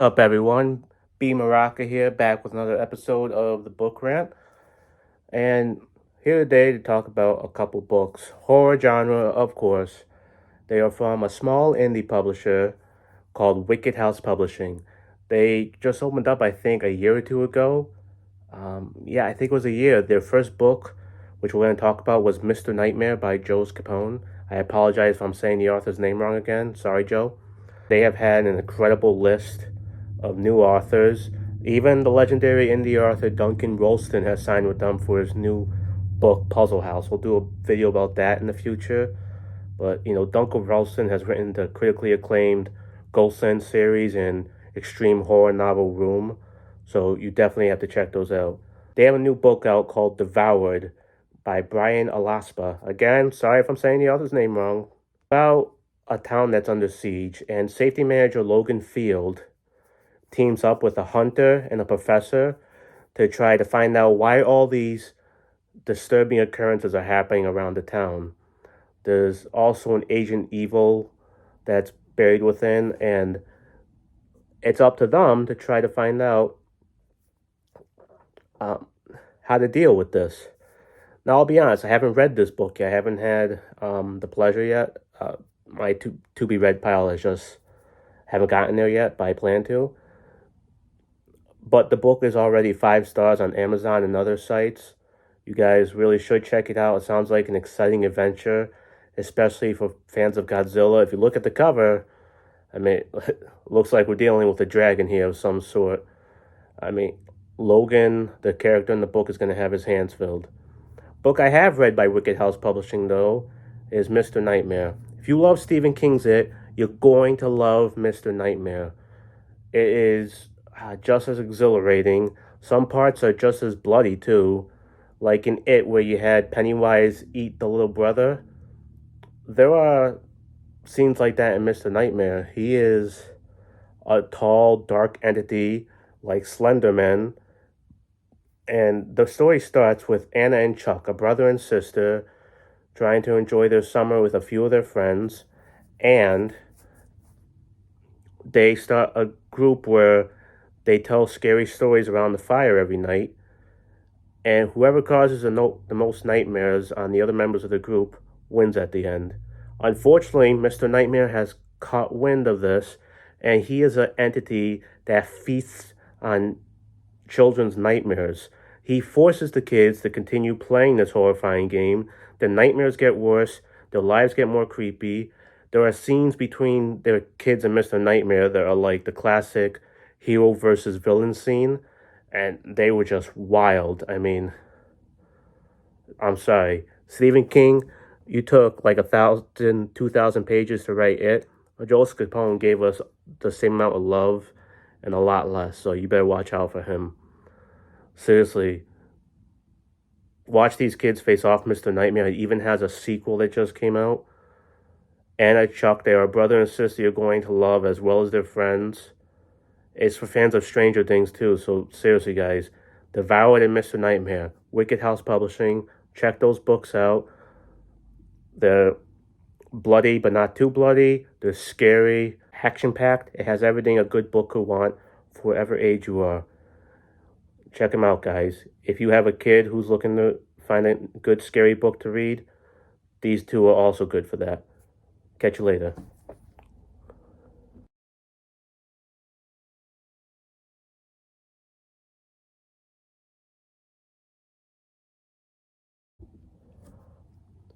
Up, everyone? B Muraca here, back with another episode of the Book Rant. And here today to talk about a couple books. Horror genre, of course. They are from a small indie publisher called Wicked House Publishing. They just opened up, I think, a year or two ago. Yeah, I think it was a year. Their first book, which we're going to talk about, was Mr. Nightmare by Joe Capone. I apologize if I'm saying the author's name wrong again. Sorry, Joe. They have had an incredible list of new authors. Even the legendary indie author Duncan Rolston has signed with them for his new book, Puzzle House. We'll do a video about that in the future. But, Duncan Rolston has written the critically acclaimed Ghostland series and extreme horror novel Room. So you definitely have to check those out. They have a new book out called Devoured by Brian Alaspa. Again, sorry if I'm saying the author's name wrong. About a town that's under siege, and safety manager Logan Field teams up with a hunter and a professor to try to find out why all these disturbing occurrences are happening around the town. There's also an agent evil that's buried within, and it's up to them to try to find out how to deal with this. Now, I'll be honest, I haven't read this book yet. I haven't had the pleasure yet. My to be read pile is just haven't gotten there yet, but I plan to. But the book is already 5 stars on Amazon and other sites. You guys really should check it out. It sounds like an exciting adventure, especially for fans of Godzilla. If you look at the cover, I mean, it looks like we're dealing with a dragon here of some sort. I mean, Logan, the character in the book, is going to have his hands filled. Book I have read by Wicked House Publishing, though, is Mr. Nightmare. If you love Stephen King's It, you're going to love Mr. Nightmare. It is just as exhilarating. Some parts are just as bloody, too. Like in It, where you had Pennywise eat the little brother. There are scenes like that in Mr. Nightmare. He is a tall, dark entity like Slenderman. And the story starts with Anna and Chuck, a brother and sister, trying to enjoy their summer with a few of their friends. And they start a group where they tell scary stories around the fire every night. And whoever causes the most nightmares on the other members of the group wins at the end. Unfortunately, Mr. Nightmare has caught wind of this, and he is an entity that feasts on children's nightmares. He forces the kids to continue playing this horrifying game. The nightmares get worse. Their lives get more creepy. There are scenes between their kids and Mr. Nightmare that are like the classic hero versus villain scene, and they were just wild. I mean, I'm sorry. Stephen King, you took like 1,000, 2,000 pages to write It. Joel Capone gave us the same amount of love and a lot less, so you better watch out for him. Seriously, watch these kids face off Mr. Nightmare. It even has a sequel that just came out. Anna and Chuck, they are a brother and sister you're going to love as well as their friends. It's for fans of Stranger Things too, so seriously guys, Devoured and Mr. Nightmare, Wicked House Publishing, check those books out. They're bloody but not too bloody. They're scary, action-packed. It has everything a good book could want for whatever age you are. Check them out, guys. If you have a kid who's looking to find a good scary book to read, these two are also good for that. Catch you later.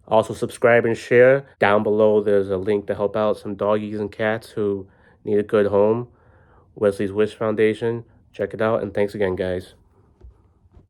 Also, subscribe and share. Down below, there's a link to help out some doggies and cats who need a good home. Wesley's Wish Foundation. Check it out, and thanks again, guys.